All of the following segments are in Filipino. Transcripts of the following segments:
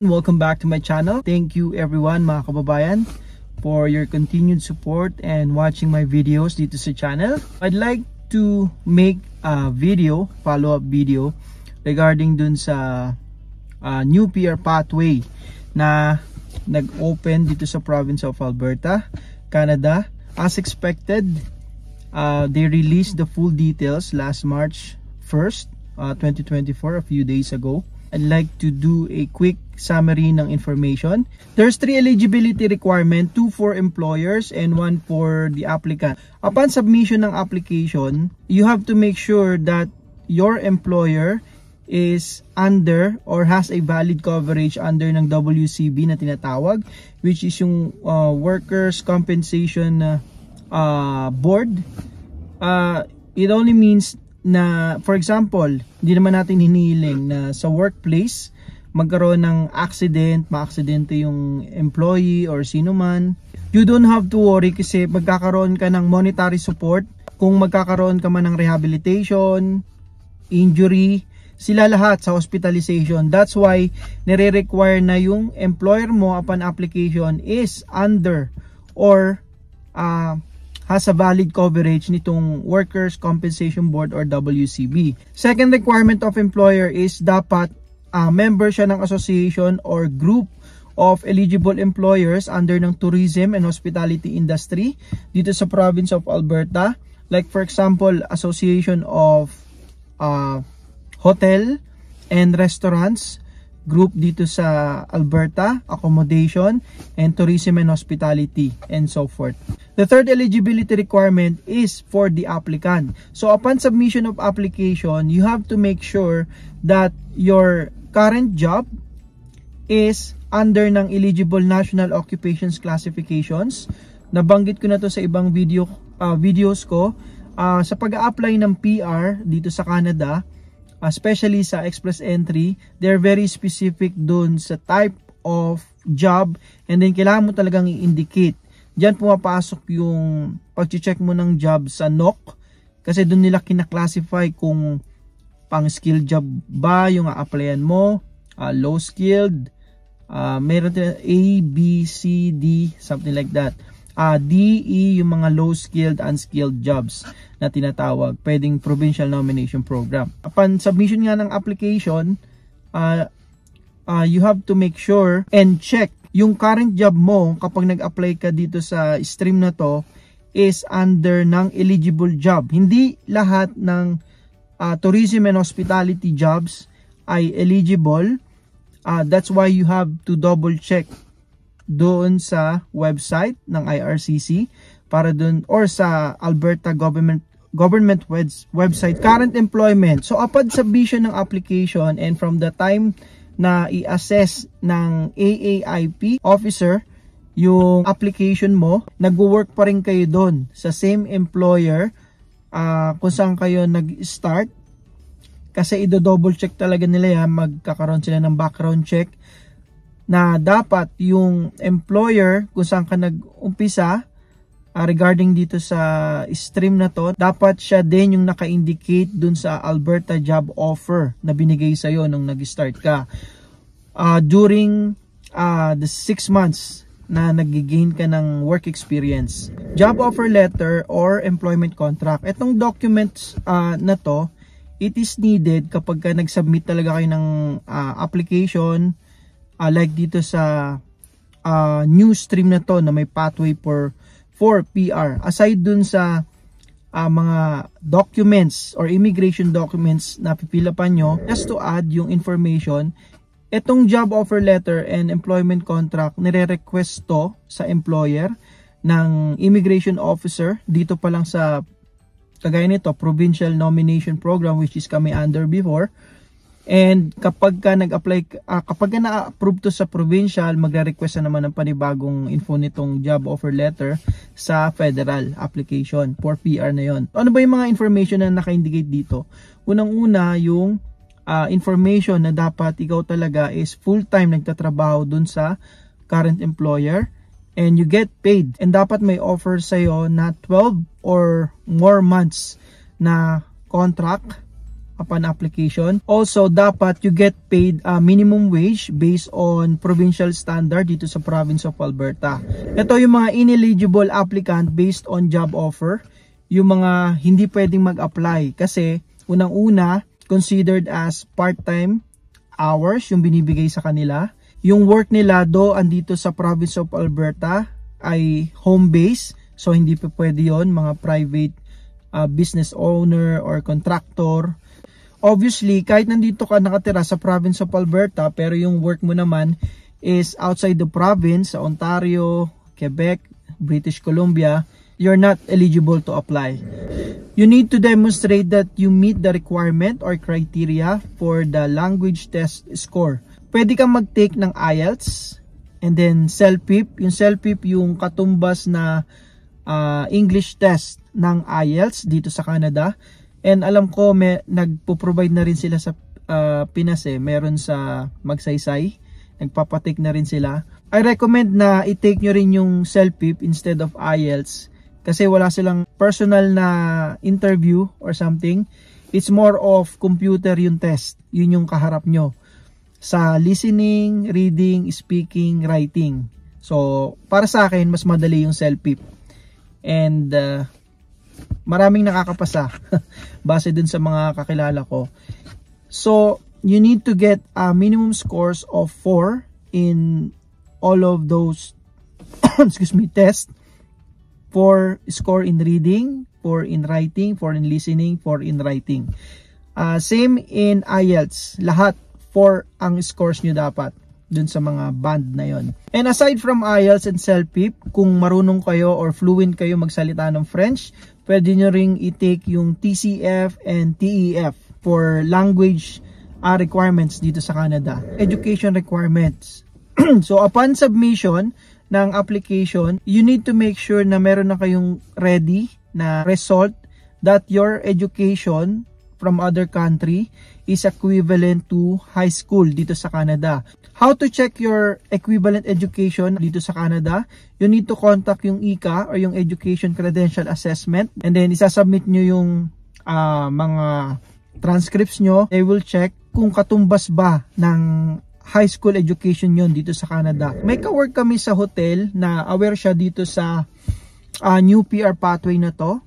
Welcome back to my channel. Thank you everyone mga kababayan for your continued support and watching my videos dito sa channel. I'd like to make a video, follow-up video regarding dun sa new PR pathway na nag-open dito sa province of Alberta, Canada. As expected, they released the full details last March 1st, 2024, a few days ago. I'd like to do a quick summary ng information. There's 3 eligibility requirement, 2 for employers and 1 for the applicant. Upon submission ng application, you have to make sure that your employer is under or has a valid coverage under ng WCB na tinatawag, which is yung Workers' Compensation Board. It only means na, for example, hindi naman natin hinihiling na sa workplace magkaroon ng accident, maaksidente yung employee or sino man. You don't have to worry kasi magkakaroon ka ng monetary support. Kung magkakaroon ka man ng rehabilitation, injury, sila lahat sa hospitalization. That's why nire-require na yung employer mo upon application is under or has a valid coverage nitong Workers' Compensation Board or WCB. Second requirement of employer is dapat member siya ng association or group of eligible employers under ng tourism and hospitality industry dito sa province of Alberta. Like for example, Association of Hotel and Restaurants group dito sa Alberta, accommodation and tourism and hospitality and so forth. The third eligibility requirement is for the applicant. So upon submission of application, you have to make sure that your current job is under ng eligible national occupations classifications. Nabanggit ko na to sa ibang videos ko. Sa pag-a-apply ng PR dito sa Canada, especially sa express entry, they're very specific dun sa type of job and then kailangan mo talagang i-indicate. Diyan pumapasok yung pag-check mo ng job sa NOC kasi dun nila kinaklasify kung pang skilled job ba yung a-applyan mo, low skilled, meron A, B, C, D, something like that. D, E, yung mga low skilled, unskilled jobs na tinatawag, pwedeng provincial nomination program. Upon submission nga ng application, you have to make sure and check yung current job mo kapag nag-apply ka dito sa stream na to is under ng eligible job. Hindi lahat ng tourism and hospitality jobs ay eligible. That's why you have to double check doon sa website ng IRCC para doon or sa Alberta government website. Current employment. So upon submission ng application and from the time na i-assess ng AAIP officer yung application mo, nagwo-work pa rin kayo doon sa same employer kung saan kayo nag-start kasi i-double check talaga nila yan. Magkakaroon sila ng background check na dapat yung employer kung saan ka nag-umpisa regarding dito sa stream na to, dapat siya din yung naka-indicate dun sa Alberta job offer na binigay sa'yo nung nag-start ka. During the 6 months na nag-gain ka ng work experience. Job offer letter or employment contract. Itong documents na to, it is needed kapag ka nag-submit talaga kayo ng application like dito sa new stream na to na may pathway for PR. Aside dun sa mga documents or immigration documents na pipilapan nyo, just to add yung information, itong job offer letter and employment contract nire-request to sa employer ng immigration officer dito pa lang sa kagaya nito, provincial nomination program which is kami under before. And kapag ka nag-apply, kapag ka na-approve to sa provincial, magre-request na naman ng panibagong info nitong job offer letter sa federal application for PR na yon. Ano ba yung mga information na naka-indicate dito? Unang-una, yung information na dapat ikaw talaga is full-time nagtatrabaho dun sa current employer and you get paid. And dapat may offer sa'yo na 12 or more months na contract upon application. Also, dapat you get paid minimum wage based on provincial standard dito sa province of Alberta. Ito yung mga ineligible applicant based on job offer. Yung mga hindi pwedeng mag-apply kasi unang-una considered as part-time hours yung binibigay sa kanila. Yung work nila do andito sa province of Alberta ay home base. So hindi pa pwede yon, mga private business owner or contractor. Obviously, kahit nandito ka nakatira sa province of Alberta pero yung work mo naman is outside the province, sa Ontario, Quebec, British Columbia, you're not eligible to apply. You need to demonstrate that you meet the requirement or criteria for the language test score. Pwede kang mag-take ng IELTS and then CELPIP. Yung CELPIP yung katumbas na English test ng IELTS dito sa Canada. And alam ko nagpo-provide na rin sila sa Pinas meron sa Magsaysay, nagpapatake na rin sila. I recommend na i-take nyo rin yung CELPIP instead of IELTS kasi wala silang personal na interview or something. It's more of computer yung test. Yun yung kaharap nyo sa listening, reading, speaking, writing. So para sa akin mas madali yung CELPIP. And maraming nakakapasa base dun sa mga kakilala ko. So you need to get a minimum scores of 4 in all of those excuse me, tests. 4 score in reading, 4 in writing, 4 in listening, 4 in writing. Same in IELTS, lahat 4 ang scores nyo dapat dun sa mga band na yon. And aside from IELTS and CELPIP, kung marunong kayo or fluent kayo magsalita ng French, pwede nyo ring i-take yung TCF and TEF for language requirements dito sa Canada. Education requirements. So upon submission ng application, you need to make sure na meron na kayong ready na result that your education from other country is equivalent to high school dito sa Canada. How to check your equivalent education dito sa Canada? You need to contact yung ICA or yung Education Credential Assessment, and then isasubmit nyo yung mga transcripts nyo. They will check kung katumbas ba ng high school education yon dito sa Canada. May ka-work kami sa hotel na aware siya dito sa new PR pathway na to,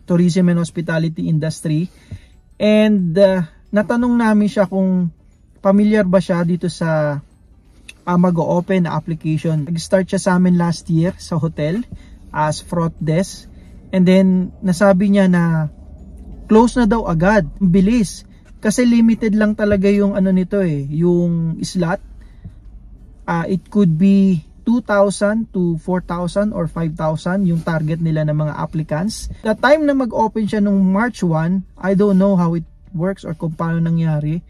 tourism and hospitality industry. And natanong namin siya kung familiar ba siya dito sa mag-o-open na application. Nag-start siya sa amin last year sa hotel as front desk. And then nasabi niya na close na daw agad. Bilis. Kasi limited lang talaga yung ano nito yung slot. It could be 2,000 to 4,000 or 5,000 yung target nila ng mga applicants. The time na mag-open siya nung March 1, I don't know how it works or kung paano nangyari.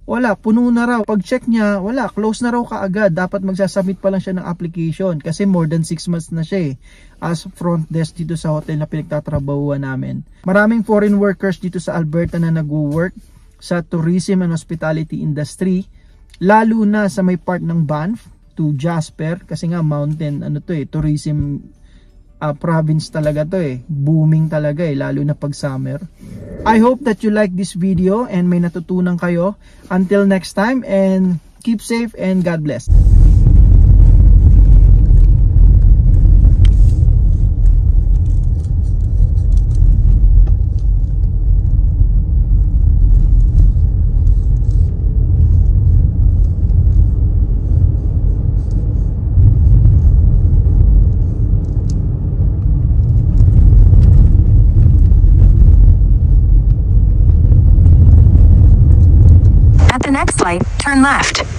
Wala, puno na raw. Pag check niya, wala, close na raw kaagad. Dapat magsasubmit pa lang siya ng application kasi more than 6 months na siya as front desk dito sa hotel na pinagtatrabahuan namin. Maraming foreign workers dito sa Alberta na nagwo-work sa tourism and hospitality industry, lalo na sa may part ng Banff to Jasper kasi nga mountain tourism province talaga to booming talaga lalo na pag summer. I hope that you like this video and may natutunan kayo. Until next time, and keep safe and God bless. At the next light, turn left.